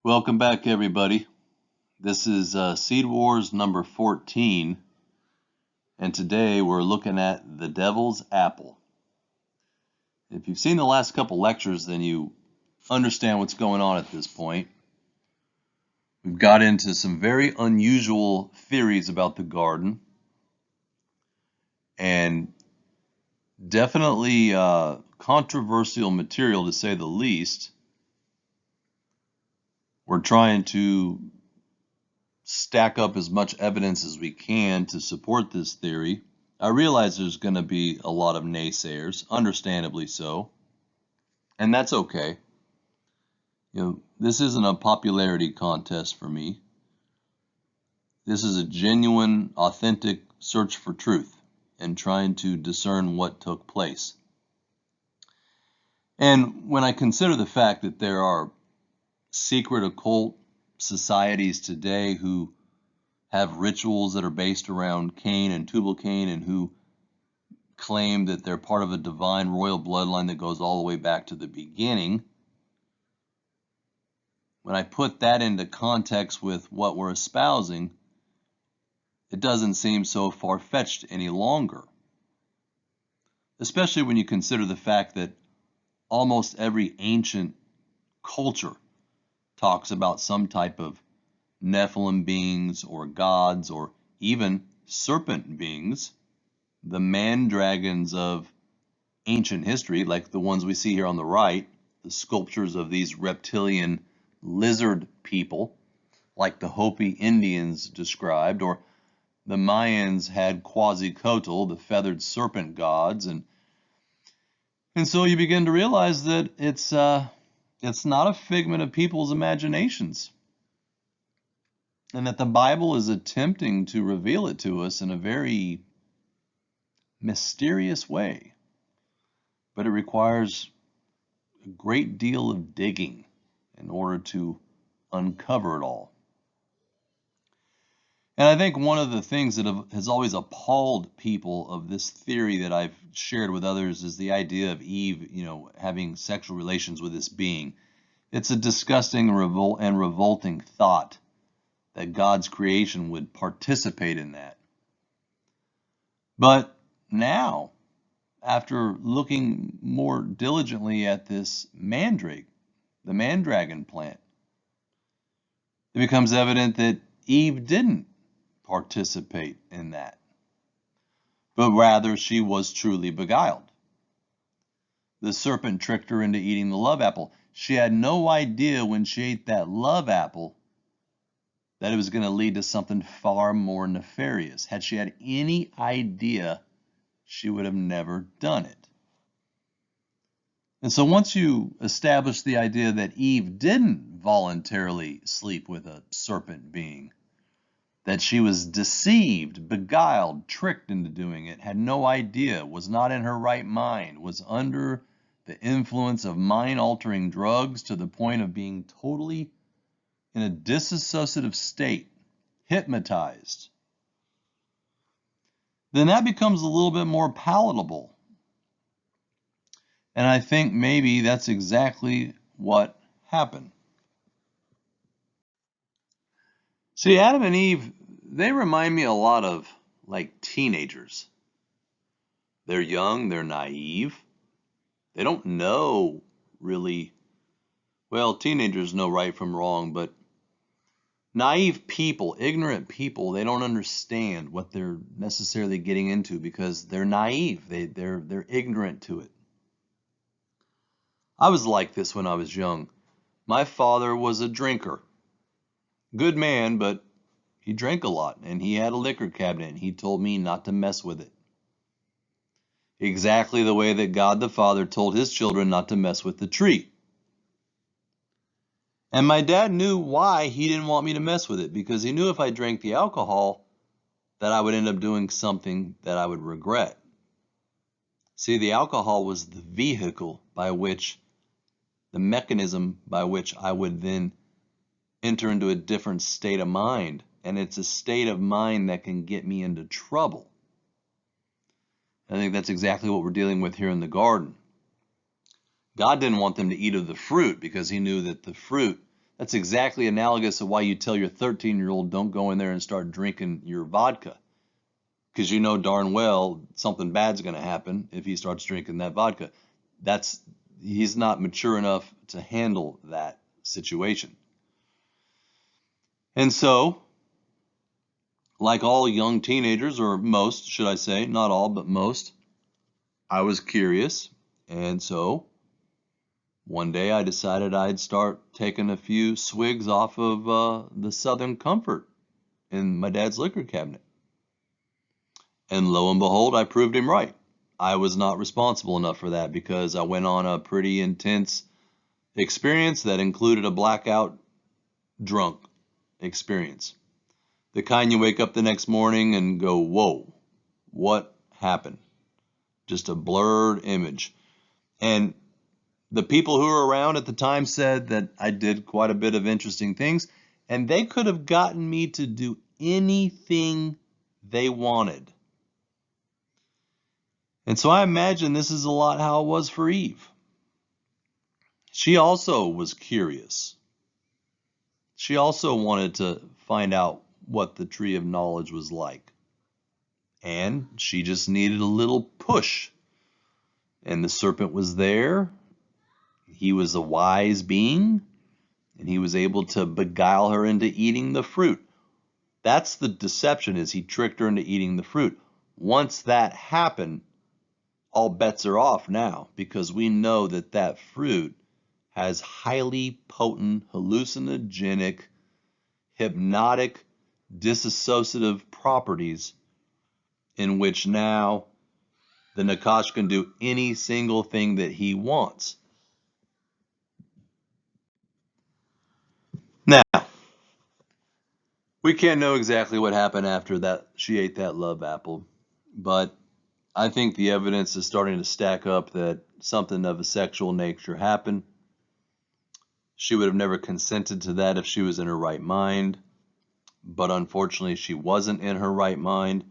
Welcome back, everybody. This is Seed Wars number 14, and today we're looking at the Devil's Apple. If you've seen the last couple lectures, then you understand what's going on at this point. We've got into some very unusual theories about the garden, and definitely controversial material, to say the least. We're trying to stack up as much evidence as we can to support this theory. I realize there's going to be a lot of naysayers, understandably so, and that's okay. This isn't a popularity contest for me. This is a genuine, authentic search for truth and trying to discern what took place. And when I consider the fact that there are secret occult societies today who have rituals that are based around Cain and Tubal Cain, and who claim that they're part of a divine royal bloodline that goes all the way back to the beginning, when I put that into context with what we're espousing, it doesn't seem so far-fetched any longer. Especially when you consider the fact that almost every ancient culture talks about some type of Nephilim beings or gods or even serpent beings, the man-dragons of ancient history, like the ones we see here on the right, the sculptures of these reptilian lizard people, like the Hopi Indians described, or the Mayans had Quetzalcoatl, the feathered serpent gods, and so you begin to realize that it's not a figment of people's imaginations, and that the Bible is attempting to reveal it to us in a very mysterious way, but it requires a great deal of digging in order to uncover it all. And I think one of the things that has always appalled people of this theory that I've shared with others is the idea of Eve, having sexual relations with this being. It's a disgusting and revolting thought that God's creation would participate in that. But now, after looking more diligently at this mandrake, the mandragon plant, it becomes evident that Eve didn't participate in that, but rather she was truly beguiled. The serpent tricked her into eating the love apple. She had no idea when she ate that love apple that it was going to lead to something far more nefarious. Had she had any idea, she would have never done it. And so once you establish the idea that Eve didn't voluntarily sleep with a serpent being, that she was deceived, beguiled, tricked into doing it, had no idea, was not in her right mind, was under the influence of mind-altering drugs to the point of being totally in a disassociative state, hypnotized, then that becomes a little bit more palatable. And I think maybe that's exactly what happened. See, Adam and Eve, they remind me a lot of like teenagers. They're young, they're naive. They don't know really, well, teenagers know right from wrong, but naive people, ignorant people, they don't understand what they're necessarily getting into because they're naive. They're ignorant to it. I was like this when I was young. My father was a drinker. Good man, but he drank a lot, and he had a liquor cabinet, and he told me not to mess with it. Exactly the way that God the Father told his children not to mess with the tree. And my dad knew why he didn't want me to mess with it, because he knew if I drank the alcohol that I would end up doing something that I would regret. See, the alcohol was the vehicle by which, the mechanism by which I would then enter into a different state of mind. And it's a state of mind that can get me into trouble. I think that's exactly what we're dealing with here in the garden. God didn't want them to eat of the fruit because he knew that the fruit, That's exactly analogous to why you tell your 13-year-old don't go in there and start drinking your vodka. Because you know darn well something bad's going to happen if he starts drinking that vodka. He's not mature enough to handle that situation. And so, like all young teenagers, or most, should I say, not all, but most, I was curious. And so, one day I decided I'd start taking a few swigs off of the Southern Comfort in my dad's liquor cabinet. And lo and behold, I proved him right. I was not responsible enough for that because I went on a pretty intense experience that included a blackout drunk experience. The kind you wake up the next morning and go, whoa, what happened? Just a blurred image. And the people who were around at the time said that I did quite a bit of interesting things, and they could have gotten me to do anything they wanted. And so I imagine this is a lot how it was for Eve. She also was curious. She also wanted to find out what the tree of knowledge was like. And she just needed a little push. And the serpent was there. He was a wise being. And he was able to beguile her into eating the fruit. That's the deception, is he tricked her into eating the fruit. Once that happened, all bets are off now, because we know that that fruit has highly potent, hallucinogenic, hypnotic, dissociative properties in which now the Nakash can do any single thing that he wants. Now, we can't know exactly what happened after that she ate that love apple, but I think the evidence is starting to stack up that something of a sexual nature happened. She would have never consented to that if she was in her right mind, but unfortunately she wasn't in her right mind.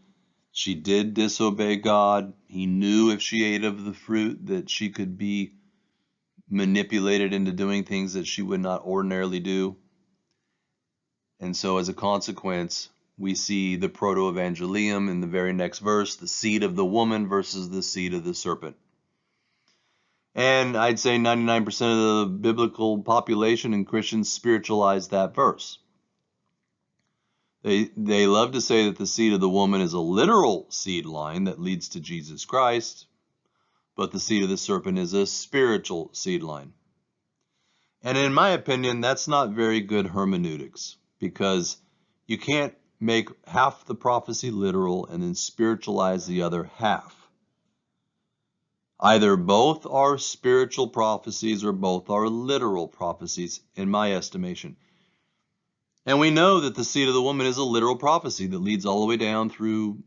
She did disobey God. He knew if she ate of the fruit that she could be manipulated into doing things that she would not ordinarily do. And so as a consequence, we see the proto-evangelium in the very next verse, the seed of the woman versus the seed of the serpent. And I'd say 99% of the biblical population and Christians spiritualize that verse. They love to say that the seed of the woman is a literal seed line that leads to Jesus Christ, but the seed of the serpent is a spiritual seed line. And in my opinion, that's not very good hermeneutics, because you can't make half the prophecy literal and then spiritualize the other half. Either both are spiritual prophecies or both are literal prophecies, in my estimation. And we know that the seed of the woman is a literal prophecy that leads all the way down through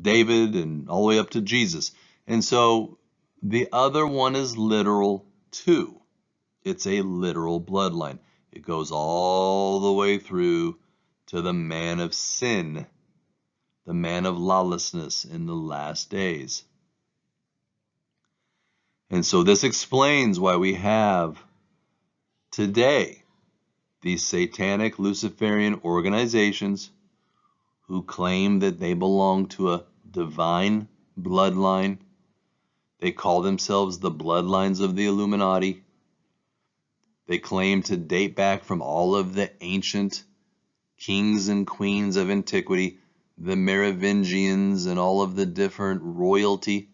David and all the way up to Jesus. And so the other one is literal too. It's a literal bloodline. It goes all the way through to the man of sin, the man of lawlessness in the last days. And so this explains why we have today these satanic Luciferian organizations who claim that they belong to a divine bloodline. They call themselves the bloodlines of the Illuminati. They claim to date back from all of the ancient kings and queens of antiquity, the Merovingians and all of the different royalty.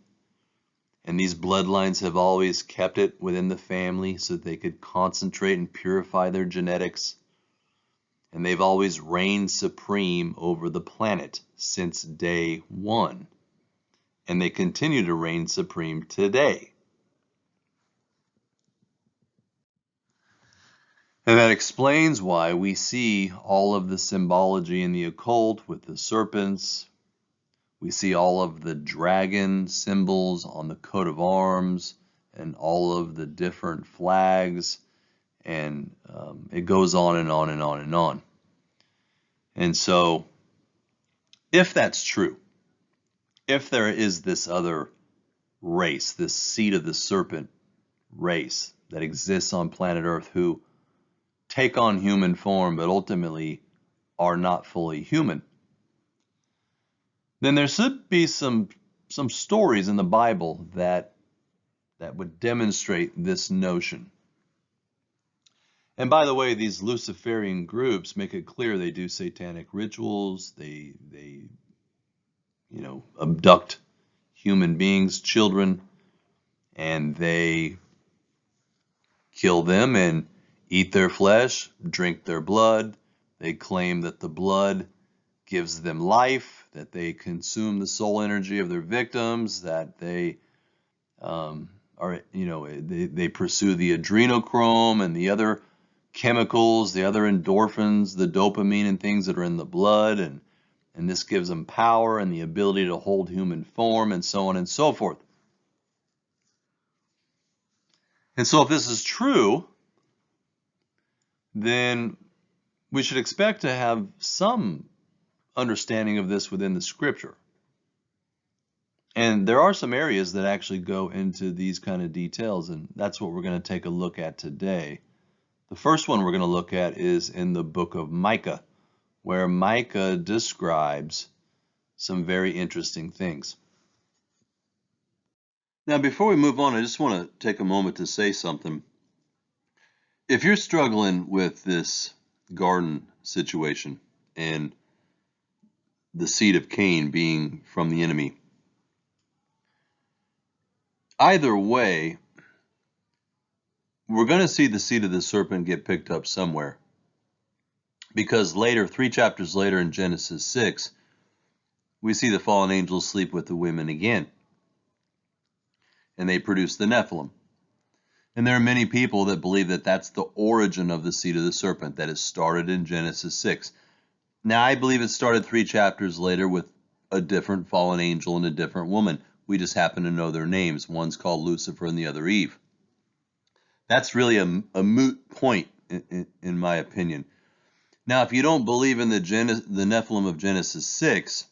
And these bloodlines have always kept it within the family so that they could concentrate and purify their genetics. And they've always reigned supreme over the planet since day one. And they continue to reign supreme today. And that explains why we see all of the symbology in the occult with the serpents. We see all of the dragon symbols on the coat of arms and all of the different flags. And it goes on and on and on and on. And so, if that's true, if there is this other race, this seed of the serpent race that exists on planet Earth who take on human form, but ultimately are not fully human. Then there should be some stories in the Bible that would demonstrate this notion. And by the way, these Luciferian groups make it clear they do satanic rituals. They abduct human beings, children, and they kill them and eat their flesh, drink their blood. They claim that the blood gives them life, that they consume the soul energy of their victims, that they they pursue the adrenochrome and the other chemicals, the other endorphins, the dopamine and things that are in the blood, and this gives them power and the ability to hold human form and so on and so forth. And so if this is true, then we should expect to have some understanding of this within the scripture. And there are some areas that actually go into these kind of details, and that's what we're going to take a look at today. The first one we're going to look at is in the book of Micah, where Micah describes some very interesting things. Now, before we move on, I just want to take a moment to say something. If you're struggling with this garden situation and the seed of Cain being from the enemy, either way, we're going to see the seed of the serpent get picked up somewhere. Because later, 3 chapters later in Genesis 6, we see the fallen angels sleep with the women again. And they produce the Nephilim. And there are many people that believe that that's the origin of the seed of the serpent, that it started in Genesis 6. Now, I believe it started 3 chapters later with a different fallen angel and a different woman. We just happen to know their names. One's called Lucifer and the other Eve. That's really a moot point, in my opinion. Now, if you don't believe in the Nephilim of Genesis 6,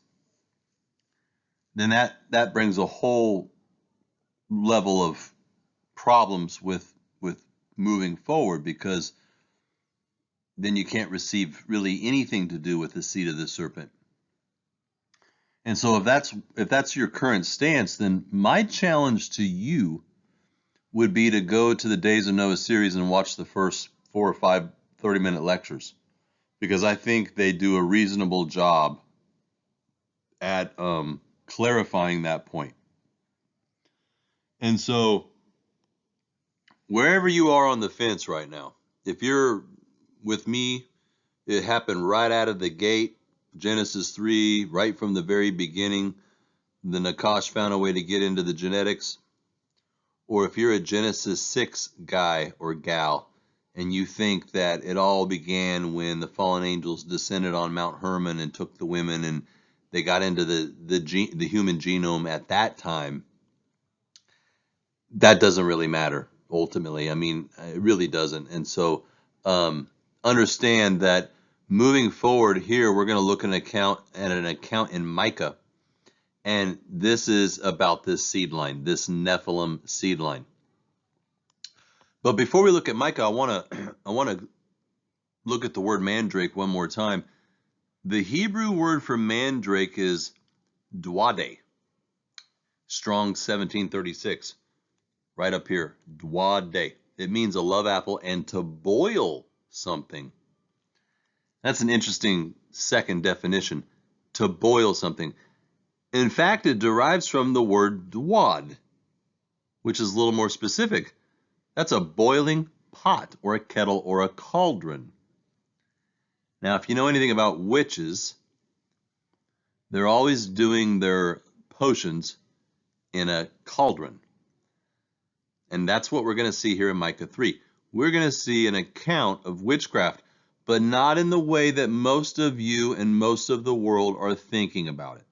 then that brings a whole level of problems with moving forward, because then you can't receive really anything to do with the seed of the serpent. And so if that's your current stance, then my challenge to you would be to go to the Days of Noah series and watch the first 4 or 5 30-minute lectures, because I think they do a reasonable job at clarifying that point. And so wherever you are on the fence right now, if you're with me, it happened right out of the gate, Genesis 3, right from the very beginning, the Nakash found a way to get into the genetics. Or if you're a Genesis 6 guy or gal, and you think that it all began when the fallen angels descended on Mount Hermon and took the women and they got into the human genome at that time, that doesn't really matter, ultimately. I mean, it really doesn't. And so understand that moving forward here, we're going to look at an account in Micah. And this is about this seed line, this Nephilim seed line. But before we look at Micah, I want to look at the word mandrake one more time. The Hebrew word for mandrake is dwade. Strong 1736. Right up here, dwade. It means a love apple and to boil something. That's an interesting second definition, to boil something. In fact, it derives from the word dwad, which is a little more specific. That's a boiling pot or a kettle or a cauldron. Now, if you know anything about witches, they're always doing their potions in a cauldron. And that's what we're going to see here in Micah 3. We're going to see an account of witchcraft, but not in the way that most of you and most of the world are thinking about it.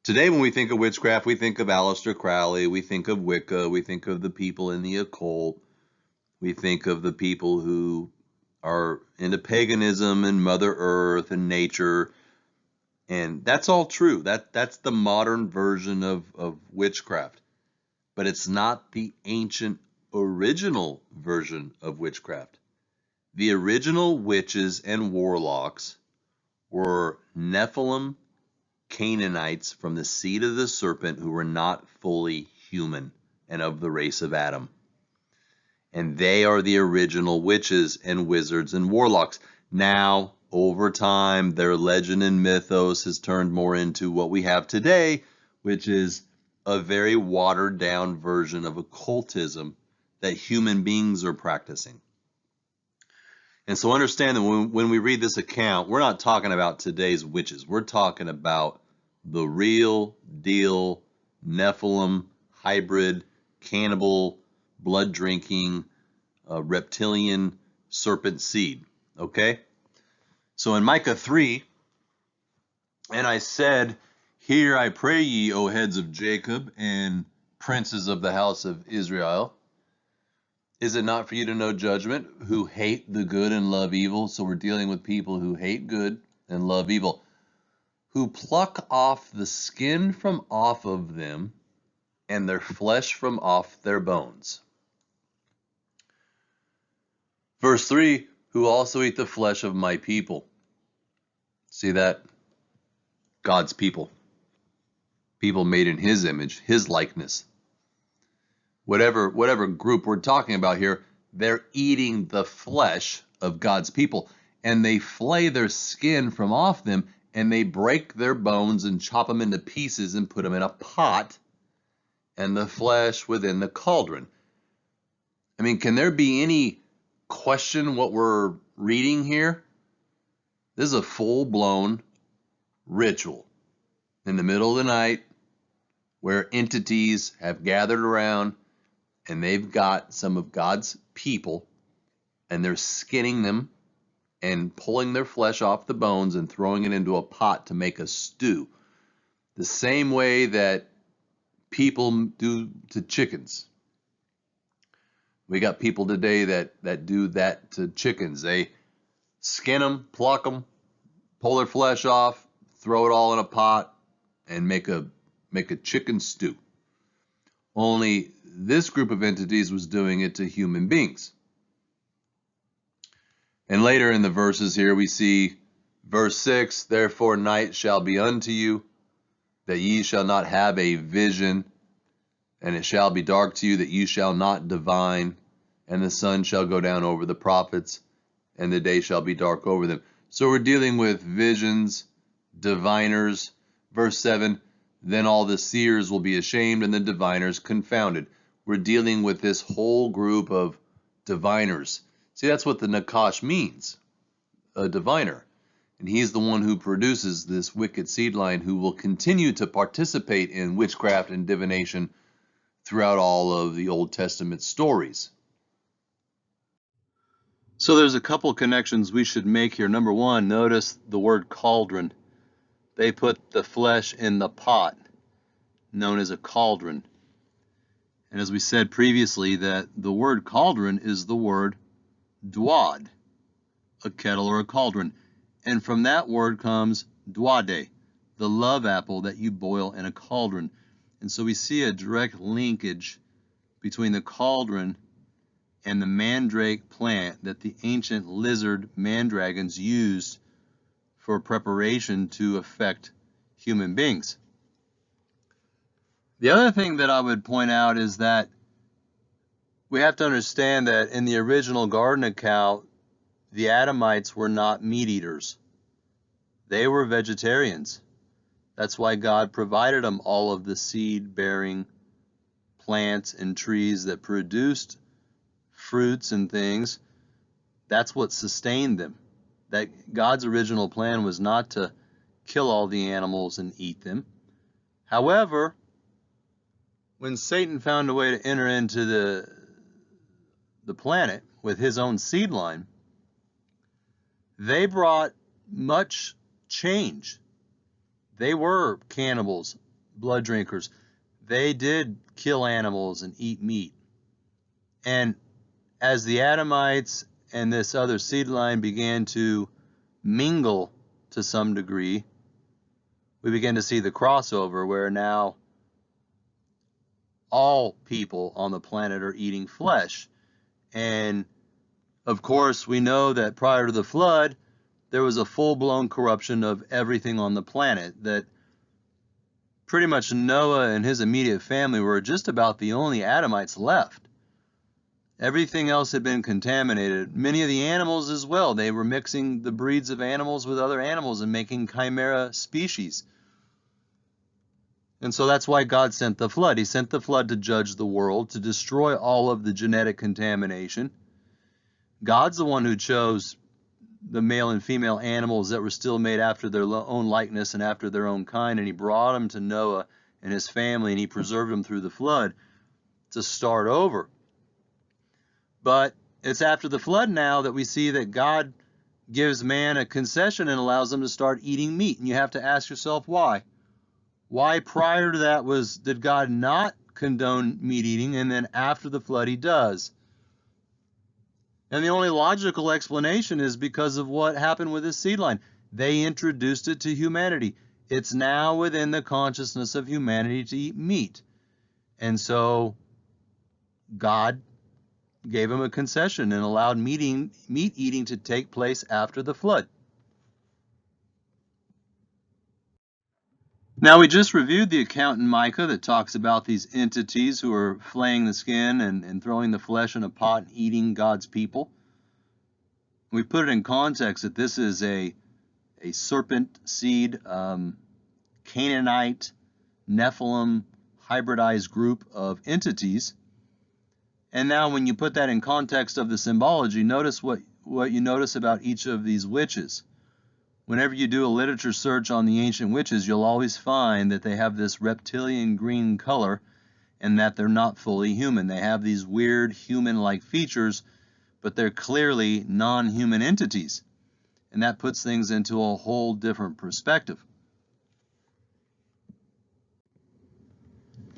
Today, when we think of witchcraft, we think of Aleister Crowley, we think of Wicca, we think of the people in the occult, we think of the people who are into paganism and Mother Earth and nature, and that's all true. That's the modern version of witchcraft, but it's not the ancient original version of witchcraft. The original witches and warlocks were Nephilim Canaanites from the seed of the serpent who were not fully human and of the race of Adam. And they are the original witches and wizards and warlocks. Now, over time, their legend and mythos has turned more into what we have today, which is a very watered down version of occultism that human beings are practicing. And so understand that when we read this account, we're not talking about today's witches. We're talking about the real deal Nephilim, hybrid, cannibal, blood drinking, reptilian serpent seed. Okay? So in Micah 3, and I said, "Hear, I pray ye, O heads of Jacob and princes of the house of Israel. Is it not for you to know judgment, who hate the good and love evil?" So we're dealing with people who hate good and love evil. "Who pluck off the skin from off of them, and their flesh from off their bones." Verse 3, "Who also eat the flesh of my people." See that? God's people. People made in his image, his likeness. Whatever group we're talking about here, they're eating the flesh of God's people. And they flay their skin from off them, and they break their bones and chop them into pieces and put them in a pot, and the flesh within the cauldron. I mean, can there be any question what we're reading here? This is a full-blown ritual in the middle of the night where entities have gathered around and they've got some of God's people and they're skinning them and pulling their flesh off the bones and throwing it into a pot to make a stew. The same way that people do to chickens. We got people today that do that to chickens. They skin them, pluck them, pull their flesh off, throw it all in a pot, and make a chicken stew. Only this group of entities was doing it to human beings. And later in the verses here we see verse 6, "Therefore night shall be unto you, that ye shall not have a vision, and it shall be dark to you, that you shall not divine, and the sun shall go down over the prophets, and the day shall be dark over them." So we're dealing with visions, diviners. Verse 7, "Then all the seers will be ashamed, and the diviners confounded." We're dealing with this whole group of diviners. See, that's what the Nakash means, a diviner. And he's the one who produces this wicked seed line who will continue to participate in witchcraft and divination throughout all of the Old Testament stories. So there's a couple connections we should make here. Number one, notice the word cauldron. They put the flesh in the pot, known as a cauldron. And as we said previously, that the word cauldron is the word dwad, a kettle or a cauldron. And from that word comes dwade, the love apple that you boil in a cauldron. And so we see a direct linkage between the cauldron and the mandrake plant that the ancient lizard mandragons used for preparation to affect human beings. The other thing that I would point out is that we have to understand that in the original garden account, the Adamites were not meat eaters. They were vegetarians. That's why God provided them all of the seed-bearing plants and trees that produced fruits and things. That's what sustained them. That God's original plan was not to kill all the animals and eat them. However, when Satan found a way to enter into the planet with his own seed line, they brought much change. They were cannibals, blood drinkers. They did kill animals and eat meat. And as the Adamites and this other seed line began to mingle to some degree, we began to see the crossover where now all people on the planet are eating flesh. And Of course, we know that prior to the flood, there was a full-blown corruption of everything on the planet, that pretty much Noah and his immediate family were just about the only Adamites left. Everything else had been contaminated. Many of the animals as well. They were mixing the breeds of animals with other animals and making chimera species. And so that's why God sent the flood. He sent the flood to judge the world, to destroy all of the genetic contamination. God's the one who chose the male and female animals that were still made after their own likeness and after their own kind, and he brought them to Noah and his family, and he preserved them through the flood to start over. But it's after the flood now that we see that God gives man a concession and allows them to start eating meat. And you have to ask yourself why. Why prior to that did God not condone meat eating, and then after the flood he does? And the only logical explanation is because of what happened with this seed line. They introduced it to humanity. It's now within the consciousness of humanity to eat meat. And so God gave him a concession and allowed meat eating to take place after the flood. Now, we just reviewed the account in Micah that talks about these entities who are flaying the skin and throwing the flesh in a pot and eating God's people. We put it in context that this is a serpent seed, Canaanite, Nephilim, hybridized group of entities. And now when you put that in context of the symbology, notice what you notice about each of these witches. Whenever you do a literature search on the ancient witches, you'll always find that they have this reptilian green color and that they're not fully human. They have these weird human-like features, but they're clearly non-human entities. And that puts things into a whole different perspective.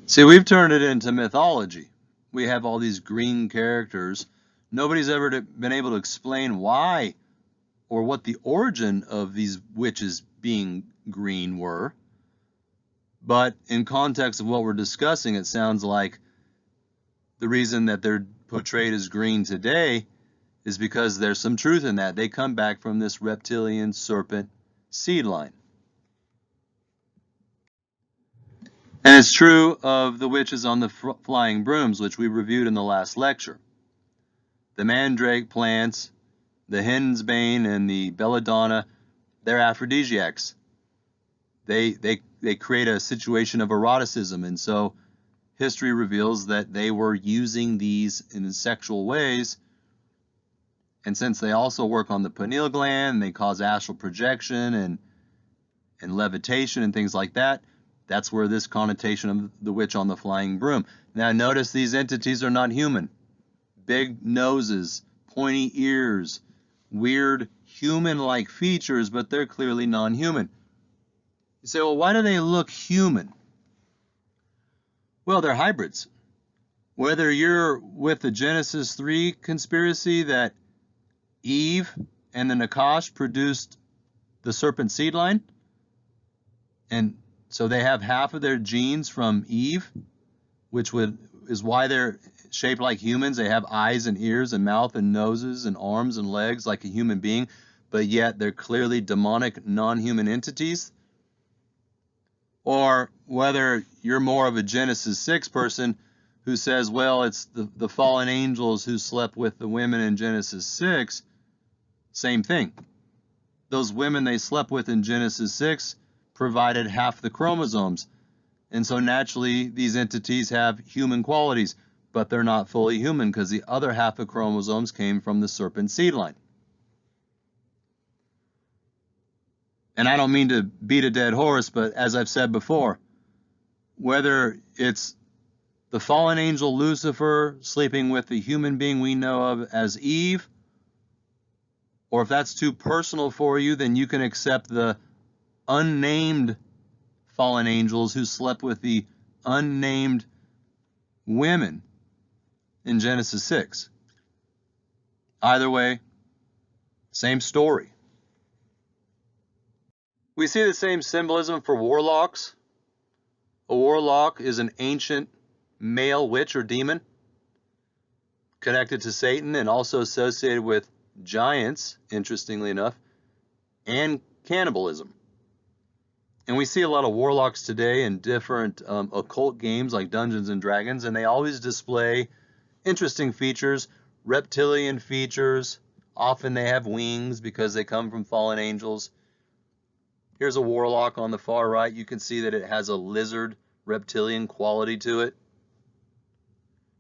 See, we've turned it into mythology. We have all these green characters. Nobody's ever been able to explain why or what the origin of these witches being green were. But in context of what we're discussing, it sounds like the reason that they're portrayed as green today is because there's some truth in that. They come back from this reptilian serpent seed line. And it's true of the witches on the flying brooms, which we reviewed in the last lecture. The mandrake plants, the henbane and the belladonna, they're aphrodisiacs. They create a situation of eroticism, and so history reveals that they were using these in sexual ways. And since they also work on the pineal gland, they cause astral projection and levitation and things like that, that's where this connotation of the witch on the flying broom. Now notice these entities are not human. Big noses, pointy ears, weird human-like features, but they're clearly non-human. You say, well, why do they look human? Well, they're hybrids. Whether you're with the Genesis 3 conspiracy that Eve and the Nakash produced the serpent seed line, and so they have half of their genes from Eve, which is why they're shaped like humans. They have eyes and ears and mouth and noses and arms and legs like a human being, but yet they're clearly demonic, non-human entities. Or whether you're more of a Genesis 6 person who says, well, it's the fallen angels who slept with the women in Genesis 6, same thing. Those women they slept with in Genesis 6 provided half the chromosomes. And so naturally, these entities have human qualities, but they're not fully human because the other half of chromosomes came from the serpent seed line. And I don't mean to beat a dead horse, but as I've said before, whether it's the fallen angel Lucifer sleeping with the human being we know of as Eve, or if that's too personal for you, then you can accept the unnamed fallen angels who slept with the unnamed women in Genesis 6. Either way, same story. We see the same symbolism for warlocks. A warlock is an ancient male witch or demon. connected to Satan and also associated with giants, interestingly enough, and cannibalism. And we see a lot of warlocks today in different occult games like Dungeons and Dragons, and they always display interesting features, reptilian features. Often they have wings because they come from fallen angels. Here's a warlock on the far right. You can see that it has a lizard reptilian quality to it.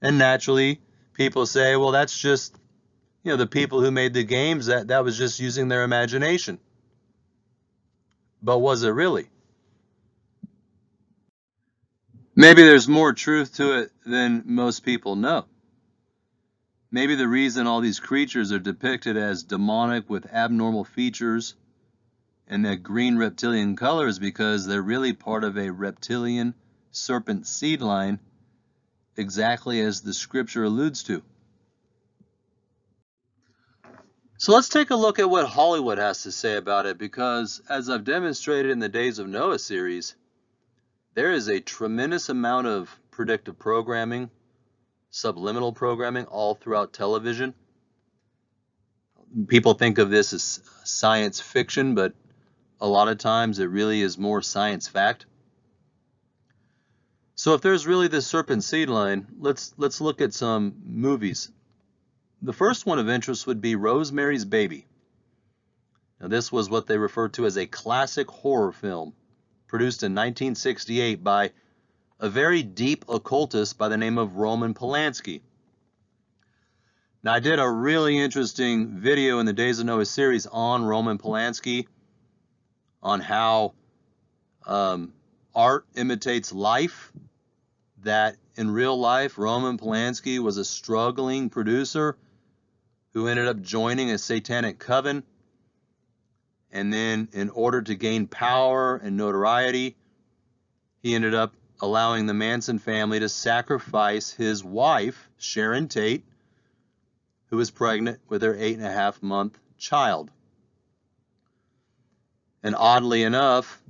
And naturally, people say, well, that's just, the people who made the games, that was just using their imagination. But was it really? Maybe there's more truth to it than most people know. Maybe the reason all these creatures are depicted as demonic with abnormal features and that green reptilian color is because they're really part of a reptilian serpent seed line, exactly as the scripture alludes to. So let's take a look at what Hollywood has to say about it, because as I've demonstrated in the Days of Noah series, there is a tremendous amount of predictive programming, subliminal programming all throughout television. People think of this as science fiction, but a lot of times it really is more science fact. So if there's really this serpent seed line, let's look at some movies. The first one of interest would be Rosemary's Baby. Now this was what they referred to as a classic horror film, produced in 1968 by a very deep occultist by the name of Roman Polanski. Now I did a really interesting video in the Days of Noah series on Roman Polanski, on how art imitates life, that in real life Roman Polanski was a struggling producer who ended up joining a satanic coven, and then in order to gain power and notoriety, he ended up allowing the Manson family to sacrifice his wife, Sharon Tate, who was pregnant with her 8.5-month child. And oddly enough,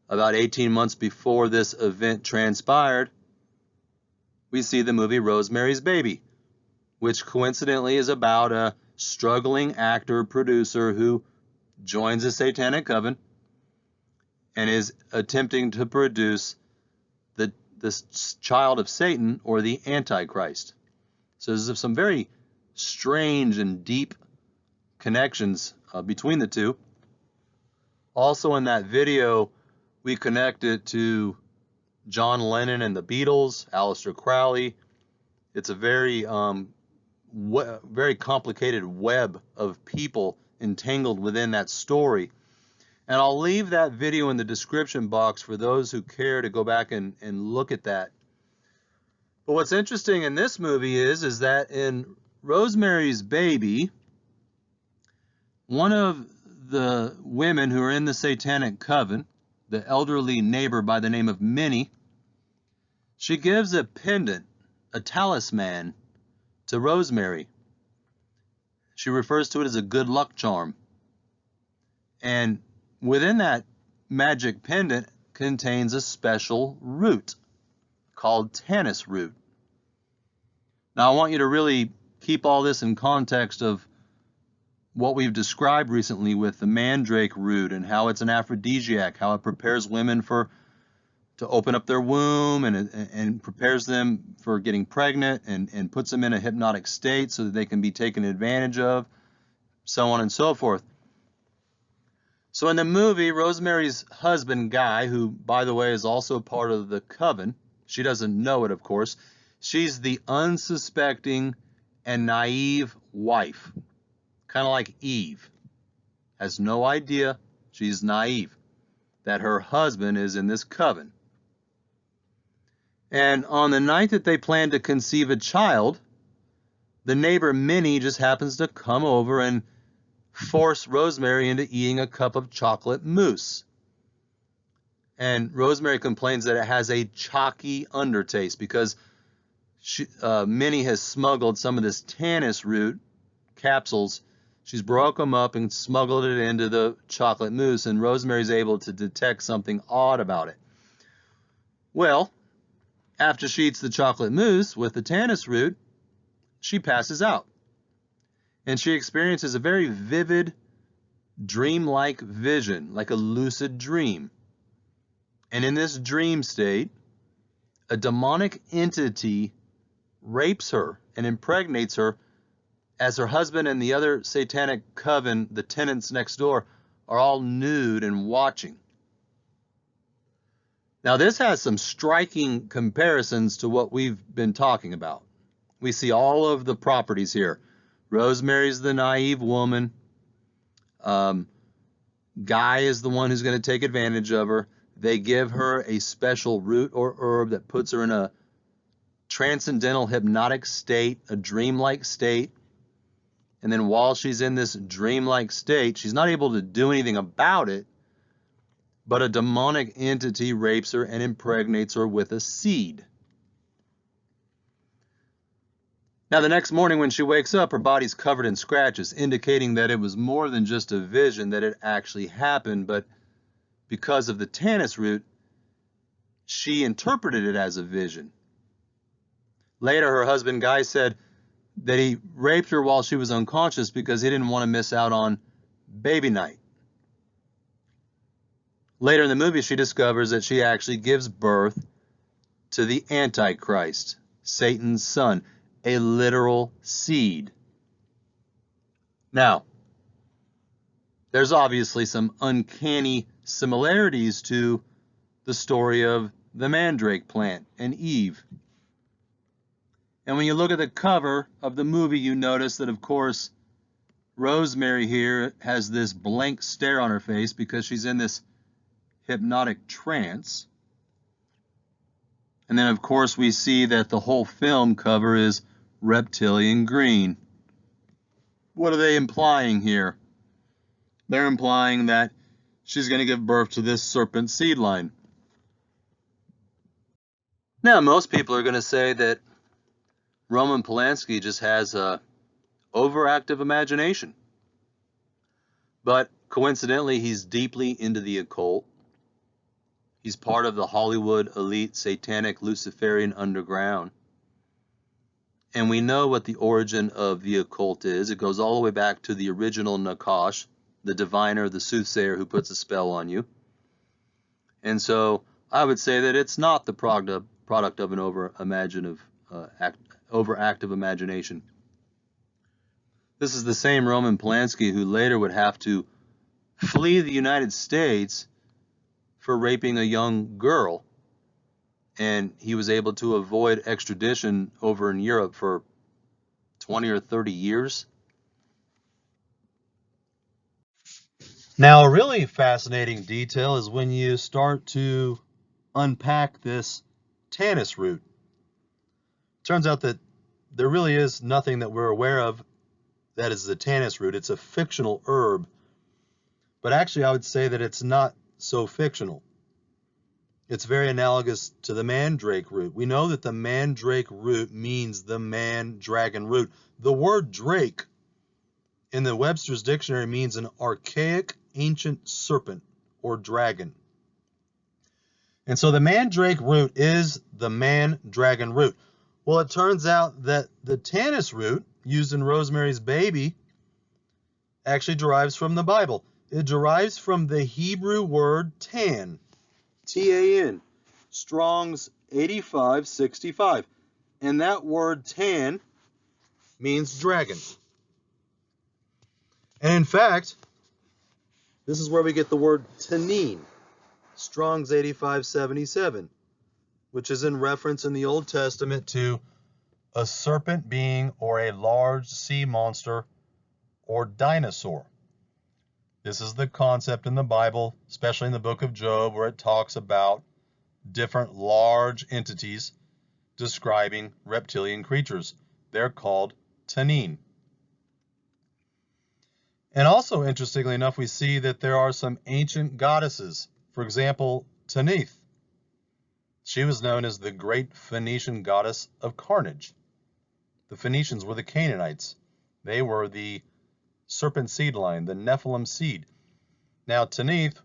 about 18 months before this event transpired, we see the movie Rosemary's Baby, which coincidentally is about a struggling actor-producer who joins a satanic coven and is attempting to produce this child of Satan, or the Antichrist. So there's some very strange and deep connections between the two. Also in that video, we connected to John Lennon and the Beatles, Aleister Crowley. It's a very very complicated web of people entangled within that story. And I'll leave that video in the description box for those who care to go back and look at that. But what's interesting in this movie is that in Rosemary's Baby, one of the women who are in the satanic coven, the elderly neighbor by the name of Minnie, she gives a pendant, a talisman, to Rosemary. She refers to it as a good luck charm. And within that magic pendant contains a special root called Tannis root. Now I want you to really keep all this in context of what we've described recently with the Mandrake root and how it's an aphrodisiac, how it prepares women to open up their womb and prepares them for getting pregnant and puts them in a hypnotic state so that they can be taken advantage of, so on and so forth. So in the movie, Rosemary's husband, Guy, who, by the way, is also part of the coven, she doesn't know it, of course, she's the unsuspecting and naive wife, kind of like Eve, has no idea, she's naive, that her husband is in this coven. And on the night that they plan to conceive a child, the neighbor Minnie just happens to come over and force Rosemary into eating a cup of chocolate mousse. And Rosemary complains that it has a chalky undertaste because Minnie has smuggled some of this Tannis root capsules. She's broke them up and smuggled it into the chocolate mousse, and Rosemary's able to detect something odd about it. Well, after she eats the chocolate mousse with the Tannis root, she passes out. And she experiences a very vivid, dreamlike vision, like a lucid dream. And in this dream state, a demonic entity rapes her and impregnates her as her husband and the other satanic coven, the tenants next door, are all nude and watching. Now, this has some striking comparisons to what we've been talking about. We see all of the properties here. Rosemary's the naive woman. Guy is the one who's going to take advantage of her. They give her a special root or herb that puts her in a transcendental hypnotic state, a dreamlike state. And then while she's in this dreamlike state, she's not able to do anything about it, but a demonic entity rapes her and impregnates her with a seed. Now, the next morning when she wakes up, her body's covered in scratches, indicating that it was more than just a vision, that it actually happened, but because of the Tannis root, she interpreted it as a vision. Later, her husband, Guy, said that he raped her while she was unconscious because he didn't want to miss out on baby night. Later in the movie, she discovers that she actually gives birth to the Antichrist, Satan's son, a literal seed. Now, there's obviously some uncanny similarities to the story of the mandrake plant and Eve. And when you look at the cover of the movie, you notice that, of course, Rosemary here has this blank stare on her face because she's in this hypnotic trance. And then, of course, we see that the whole film cover is reptilian green. What are they implying here? They're implying that she's going to give birth to this serpent seed line. Now, most people are going to say that Roman Polanski just has a overactive imagination. But coincidentally, he's deeply into the occult. He's part of the Hollywood elite satanic Luciferian underground. And we know what the origin of the occult is. It goes all the way back to the original Nakash, the diviner, the soothsayer who puts a spell on you. And so I would say that it's not the product of an overactive imagination. This is the same Roman Polanski who later would have to flee the United States for raping a young girl. And he was able to avoid extradition over in Europe for 20 or 30 years. Now, a really fascinating detail is when you start to unpack this Tannis root. Turns out that there really is nothing that we're aware of that is the Tannis root. It's a fictional herb. But actually, I would say that it's not so fictional. It's very analogous to the mandrake root. We know that the mandrake root means the man-dragon root. The word drake in the Webster's Dictionary means an archaic ancient serpent or dragon. And so the mandrake root is the man-dragon root. Well, it turns out that the Tannis root used in Rosemary's Baby actually derives from the Bible. It derives from the Hebrew word tan. T-A-N, Strong's 8565. And that word tan means dragon. And in fact, this is where we get the word tannin, Strong's 8577, which is in reference in the Old Testament to a serpent being or a large sea monster or dinosaur. This is the concept in the Bible, especially in the book of Job, where it talks about different large entities describing reptilian creatures. They're called tannin. And also, interestingly enough, we see that there are some ancient goddesses. For example, Tanith. She was known as the great Phoenician goddess of carnage. The Phoenicians were the Canaanites. They were the serpent seed line, the Nephilim seed. Now, Tanith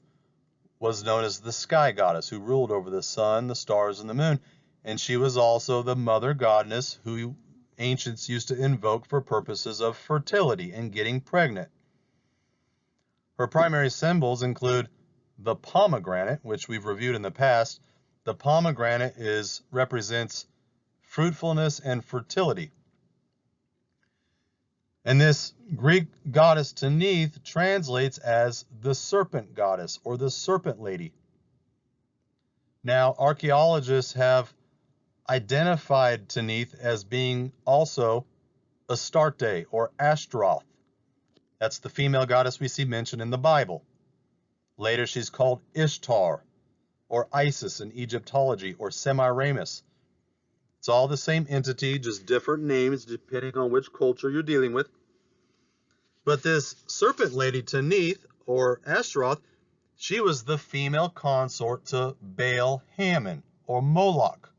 was known as the sky goddess who ruled over the sun, the stars, and the moon. And she was also the mother goddess who ancients used to invoke for purposes of fertility and getting pregnant. Her primary symbols include the pomegranate, which we've reviewed in the past. The pomegranate represents fruitfulness and fertility. And this Greek goddess Tanith translates as the serpent goddess or the serpent lady. Now, archaeologists have identified Tanith as being also Astarte or Ashtaroth. That's the female goddess we see mentioned in the Bible. Later, she's called Ishtar or Isis in Egyptology or Semiramis. It's all the same entity, just different names depending on which culture you're dealing with. But this serpent lady, Tanith, or Ashtaroth, she was the female consort to Baal Hammon, or Moloch,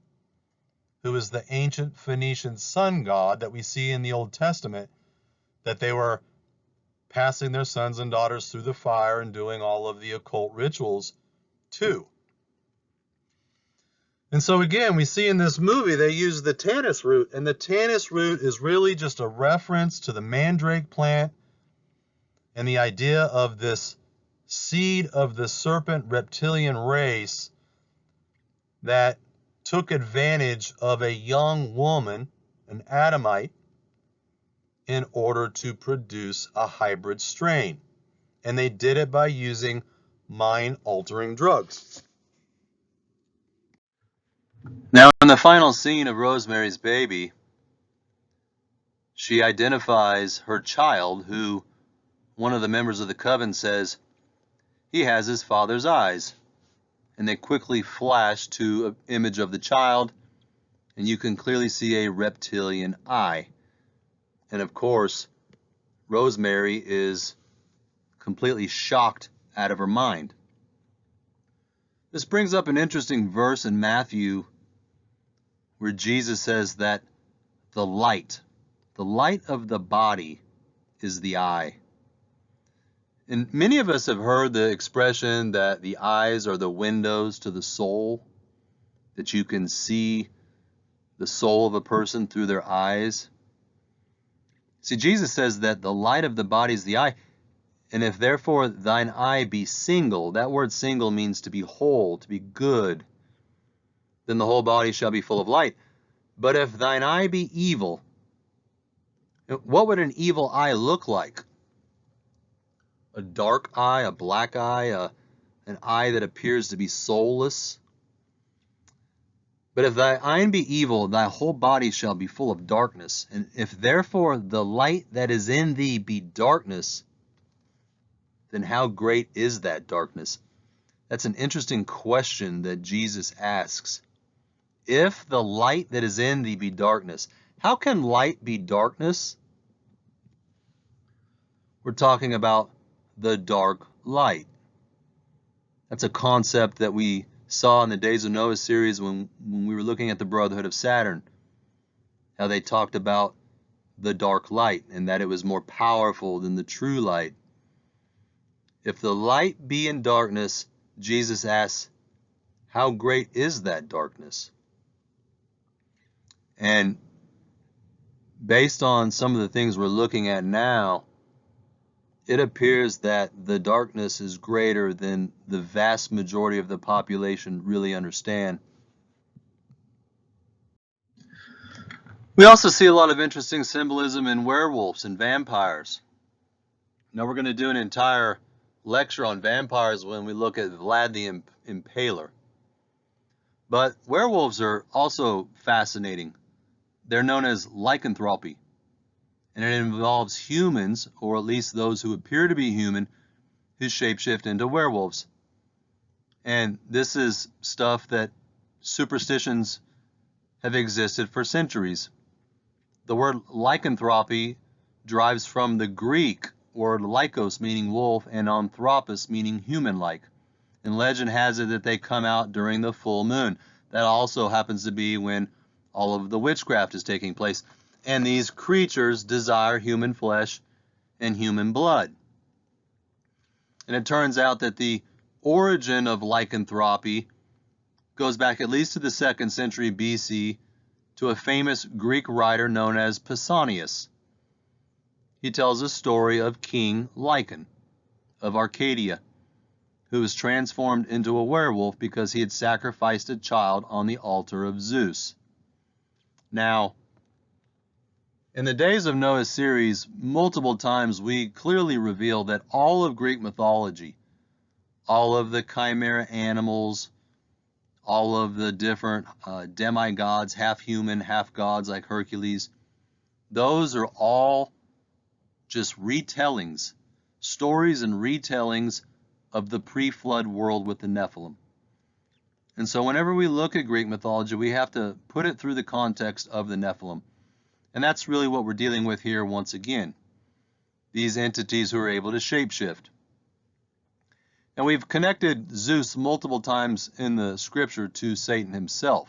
who is the ancient Phoenician sun god that we see in the Old Testament, that they were passing their sons and daughters through the fire and doing all of the occult rituals too. And so again, we see in this movie they use the Tannis root, and the Tannis root is really just a reference to the mandrake plant and the idea of this seed of the serpent reptilian race that took advantage of a young woman, an Adamite, in order to produce a hybrid strain. And they did it by using mind-altering drugs. Now, in the final scene of Rosemary's Baby, she identifies her child, who one of the members of the coven says, he has his father's eyes. And they quickly flash to an image of the child, and you can clearly see a reptilian eye. And of course, Rosemary is completely shocked out of her mind. This brings up an interesting verse in Matthew where Jesus says that the light of the body is the eye. And many of us have heard the expression that the eyes are the windows to the soul, that you can see the soul of a person through their eyes. See, Jesus says that the light of the body is the eye, and if therefore thine eye be single, that word single means to be whole, to be good, then the whole body shall be full of light. But if thine eye be evil, what would an evil eye look like? A dark eye, a black eye, an eye that appears to be soulless? But if thy eye be evil, thy whole body shall be full of darkness. And if therefore the light that is in thee be darkness, then how great is that darkness? That's an interesting question that Jesus asks. If the light that is in thee be darkness, how can light be darkness? We're talking about the dark light. That's a concept that we saw in the Days of Noah series when we were looking at the Brotherhood of Saturn, how they talked about the dark light and that it was more powerful than the true light. If the light be in darkness, Jesus asks, how great is that darkness? And based on some of the things we're looking at now, it appears that the darkness is greater than the vast majority of the population really understand. We also see a lot of interesting symbolism in werewolves and vampires. Now we're going to do an entire lecture on vampires when we look at Vlad the Impaler. But werewolves are also fascinating. They're known as lycanthropy. And it involves humans, or at least those who appear to be human, who shapeshift into werewolves. And this is stuff that superstitions have existed for centuries. The word lycanthropy derives from the Greek word lykos, meaning wolf, and anthropos, meaning human-like. And legend has it that they come out during the full moon. That also happens to be when all of the witchcraft is taking place. And these creatures desire human flesh and human blood. And it turns out that the origin of lycanthropy goes back at least to the 2nd century BC to a famous Greek writer known as Pausanias. He tells a story of King Lycaon of Arcadia, who was transformed into a werewolf because he had sacrificed a child on the altar of Zeus. Now, in the Days of Noah series, multiple times we clearly reveal that all of Greek mythology, all of the chimera animals, all of the different demigods, half human, half gods like Hercules, those are all just retellings, stories and retellings of the pre-flood world with the Nephilim. And so whenever we look at Greek mythology, we have to put it through the context of the Nephilim. And that's really what we're dealing with here once again. These entities who are able to shapeshift. And we've connected Zeus multiple times in the scripture to Satan himself.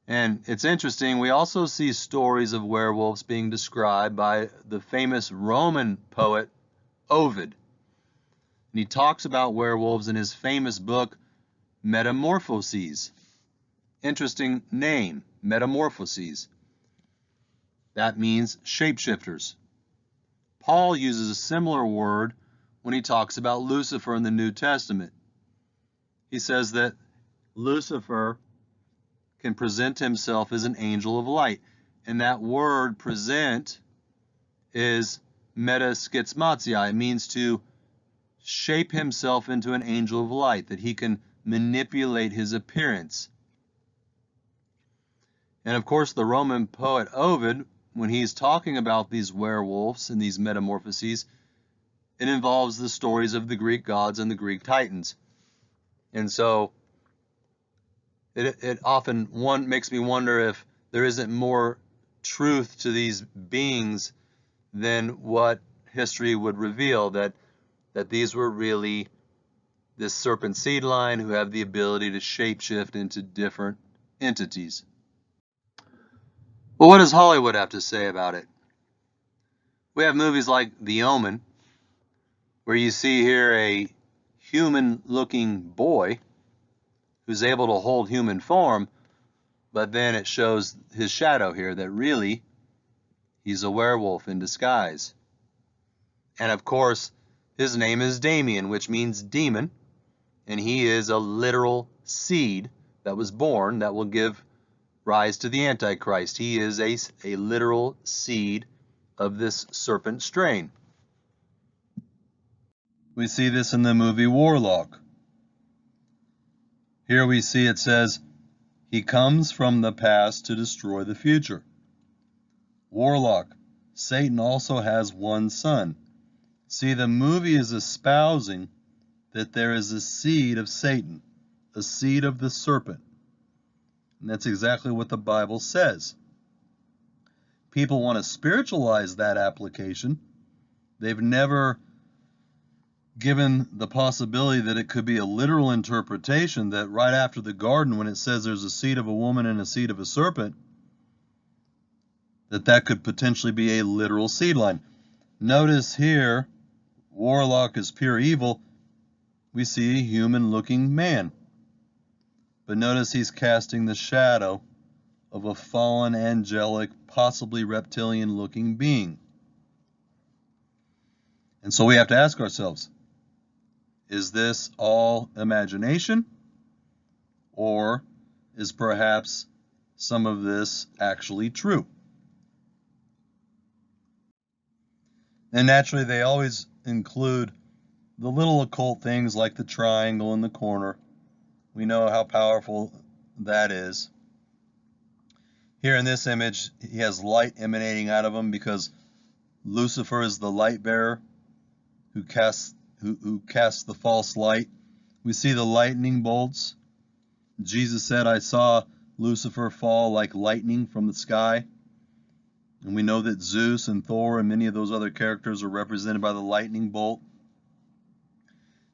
And it's interesting, we also see stories of werewolves being described by the famous Roman poet Ovid. And he talks about werewolves in his famous book, Metamorphoses. Interesting name, Metamorphoses. That means shapeshifters. Paul uses a similar word when he talks about Lucifer in the New Testament. He says that Lucifer can present himself as an angel of light. And that word present is metaschizmatia. It means to shape himself into an angel of light, that he can manipulate his appearance. And of course, the Roman poet Ovid, when he's talking about these werewolves and these metamorphoses, it involves the stories of the Greek gods and the Greek titans. And so it often makes me wonder if there isn't more truth to these beings than what history would reveal, that these were really this serpent seed line who have the ability to shapeshift into different entities. Well, what does Hollywood have to say about it? We have movies like The Omen, where you see here a human-looking boy who's able to hold human form, but then it shows his shadow here that really he's a werewolf in disguise. And of course, his name is Damien, which means demon, and he is a literal seed that was born that will give rise to the Antichrist. He is a literal seed of this serpent strain. We see this in the movie Warlock. Here we see it says, he comes from the past to destroy the future. Warlock, Satan also has one son. See, the movie is espousing that there is a seed of Satan, a seed of the serpent. And that's exactly what the Bible says. People want to spiritualize that application. They've never given the possibility that it could be a literal interpretation, that right after the garden, when it says there's a seed of a woman and a seed of a serpent, that could potentially be a literal seed line. Notice here, Warlock is pure evil. We see a human-looking man. But notice he's casting the shadow of a fallen, angelic, possibly reptilian-looking being. And so we have to ask ourselves, is this all imagination? Or is perhaps some of this actually true? And naturally, they always include the little occult things like the triangle in the corner. We know how powerful that is. Here in this image, he has light emanating out of him because Lucifer is the light bearer who casts the false light. We see the lightning bolts. Jesus said, I saw Lucifer fall like lightning from the sky. And we know that Zeus and Thor and many of those other characters are represented by the lightning bolt.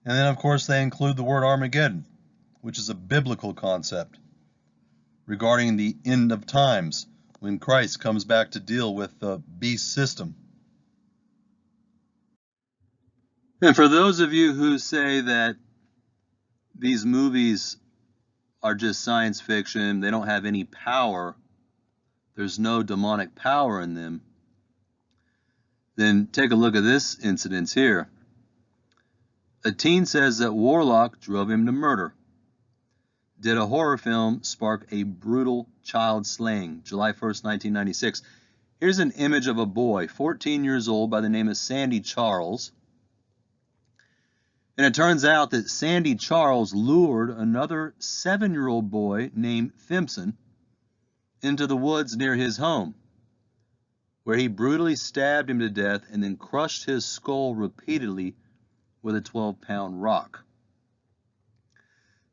And then, of course, they include the word Armageddon, which is a biblical concept regarding the end of times when Christ comes back to deal with the beast system. And for those of you who say that these movies are just science fiction, they don't have any power, there's no demonic power in them, then take a look at this incident here. A teen says that Warlock drove him to murder. Did a horror film spark a brutal child slaying? July 1st, 1996. Here's an image of a boy, 14 years old, by the name of Sandy Charles. And it turns out that Sandy Charles lured another 7-year-old boy named Thimpson into the woods near his home, where he brutally stabbed him to death and then crushed his skull repeatedly with a 12-pound rock.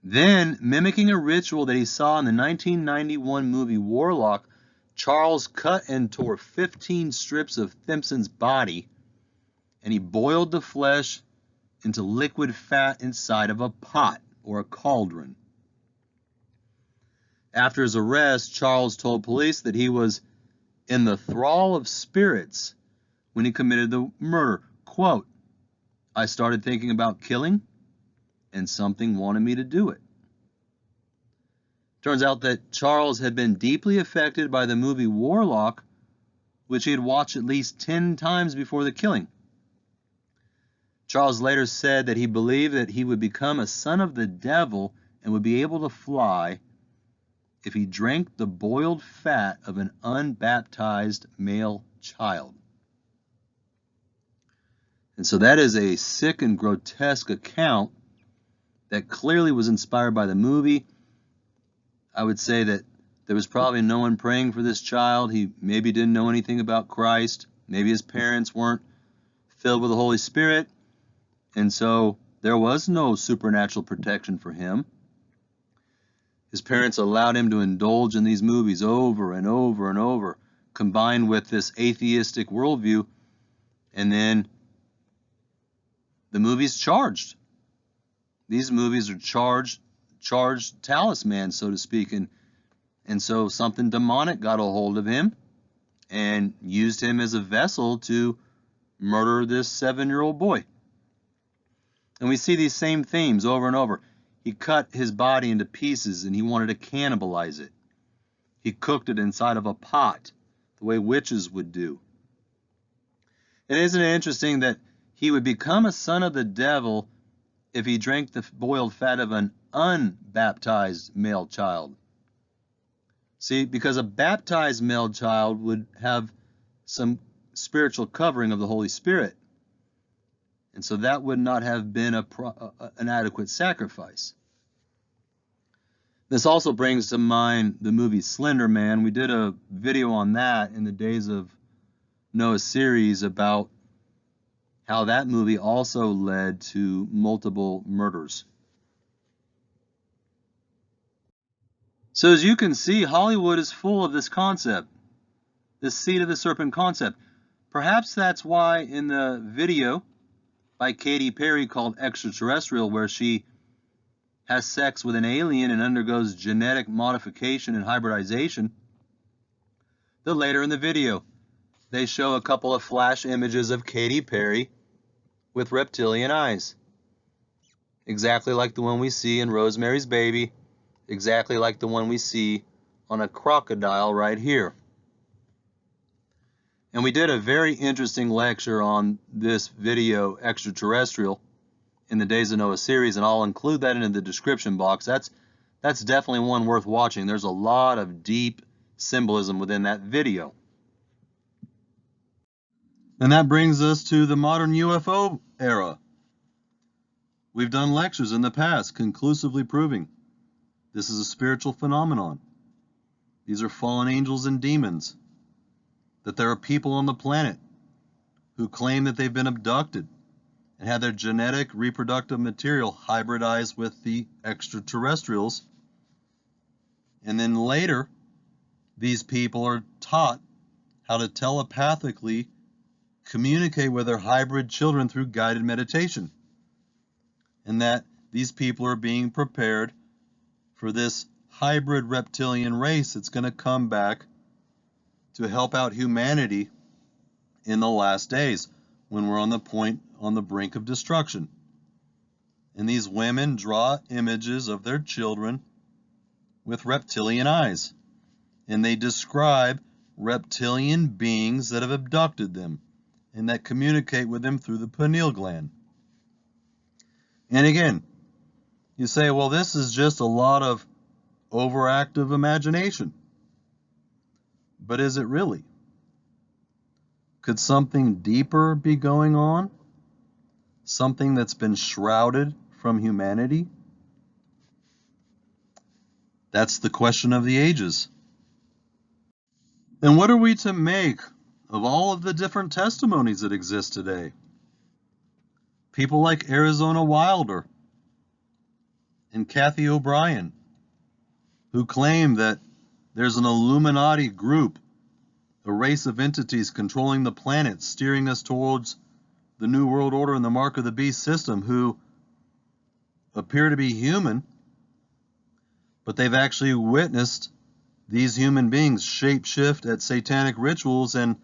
Then, mimicking a ritual that he saw in the 1991 movie Warlock, Charles cut and tore 15 strips of Thimpson's body, and he boiled the flesh into liquid fat inside of a pot or a cauldron. After his arrest, Charles told police that he was in the thrall of spirits when he committed the murder. Quote, "I started thinking about killing, and something wanted me to do it." Turns out that Charles had been deeply affected by the movie Warlock, which he had watched at least 10 times before the killing. Charles later said that he believed that he would become a son of the devil and would be able to fly if he drank the boiled fat of an unbaptized male child. And so that is a sick and grotesque account that clearly was inspired by the movie. I would say that there was probably no one praying for this child. He maybe didn't know anything about Christ. Maybe his parents weren't filled with the Holy Spirit. And so there was no supernatural protection for him. His parents allowed him to indulge in these movies over and over and over, combined with this atheistic worldview. And then the movie's charged. These movies are charged talismans, so to speak. And so something demonic got a hold of him and used him as a vessel to murder this 7-year-old boy. And we see these same themes over and over. He cut his body into pieces and he wanted to cannibalize it. He cooked it inside of a pot, the way witches would do. And isn't it interesting that he would become a son of the devil if he drank the boiled fat of an unbaptized male child? See, because a baptized male child would have some spiritual covering of the Holy Spirit. And so that would not have been an adequate sacrifice. This also brings to mind the movie Slender Man. We did a video on that in the Days of Noah series about how that movie also led to multiple murders. So as you can see, Hollywood is full of this concept, this seed of the serpent concept. Perhaps that's why in the video by Katy Perry called Extraterrestrial, where she has sex with an alien and undergoes genetic modification and hybridization, that later in the video they show a couple of flash images of Katy Perry with reptilian eyes. Exactly like the one we see in Rosemary's Baby, exactly like the one we see on a crocodile right here. And we did a very interesting lecture on this video, Extraterrestrial, in the Days of Noah series, and I'll include that in the description box. That's definitely one worth watching. There's a lot of deep symbolism within that video. And that brings us to the modern UFO era. We've done lectures in the past conclusively proving this is a spiritual phenomenon. These are fallen angels and demons. That there are people on the planet who claim that they've been abducted and had their genetic reproductive material hybridized with the extraterrestrials. And then later, these people are taught how to telepathically communicate with their hybrid children through guided meditation. And that these people are being prepared for this hybrid reptilian race that's going to come back to help out humanity in the last days when we're on the brink of destruction. And these women draw images of their children with reptilian eyes, and they describe reptilian beings that have abducted them and that communicate with them through the pineal gland. And again, you say, well, this is just a lot of overactive imagination. But is it really? Could something deeper be going on? Something that's been shrouded from humanity? That's the question of the ages. And what are we to make of all of the different testimonies that exist today? People like Arizona Wilder and Kathy O'Brien, who claim that there's an Illuminati group, a race of entities controlling the planet, steering us towards the New World Order and the Mark of the Beast system, who appear to be human, but they've actually witnessed these human beings shapeshift at satanic rituals and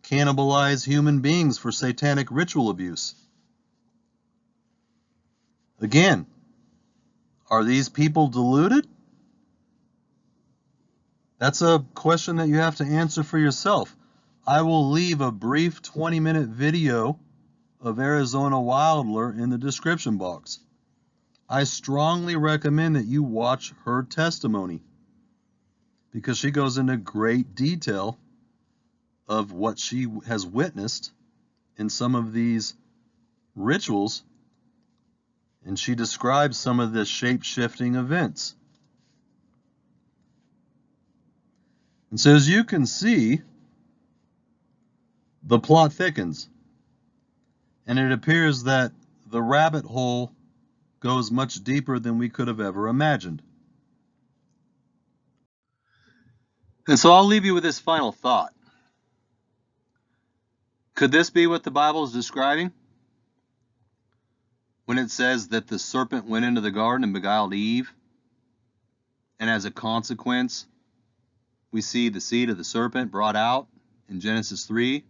cannibalize human beings for satanic ritual abuse. Again, are these people deluded? That's a question that you have to answer for yourself. I will leave a brief 20-minute video of Arizona Wilder in the description box. I strongly recommend that you watch her testimony because she goes into great detail of what she has witnessed in some of these rituals, and she describes some of the shape-shifting events. And so as you can see, the plot thickens, and it appears that the rabbit hole goes much deeper than we could have ever imagined. And so I'll leave you with this final thought. Could this be what the Bible is describing when it says that the serpent went into the garden and beguiled Eve, and as a consequence we see the seed of the serpent brought out in Genesis 3,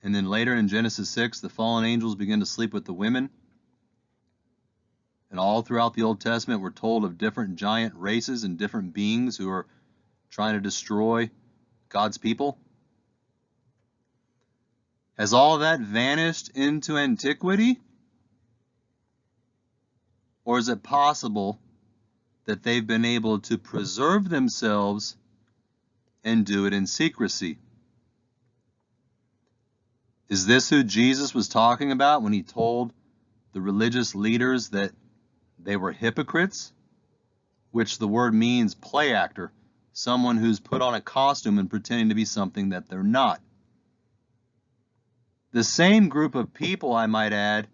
and then later in Genesis 6 the fallen angels begin to sleep with the women? And all throughout the Old Testament we're told of different giant races and different beings who are trying to destroy God's people. Has all that vanished into antiquity? Or is it possible that they've been able to preserve themselves and do it in secrecy? Is this who Jesus was talking about when he told the religious leaders that they were hypocrites, which the word means play actor, someone who's put on a costume and pretending to be something that they're not? The same group of people, I might add,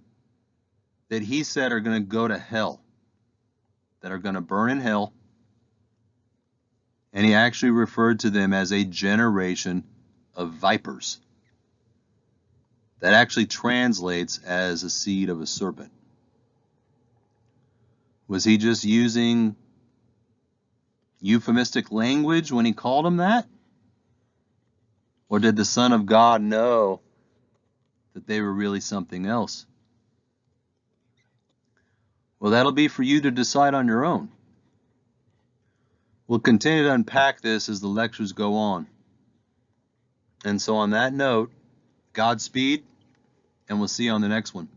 that he said are going to go to hell, that are going to burn in hell, and he actually referred to them as a generation of vipers. That actually translates as a seed of a serpent. Was he just using euphemistic language when he called them that? Or did the Son of God know that they were really something else? Well, that'll be for you to decide on your own. We'll continue to unpack this as the lectures go on. And so on that note, Godspeed, and we'll see you on the next one.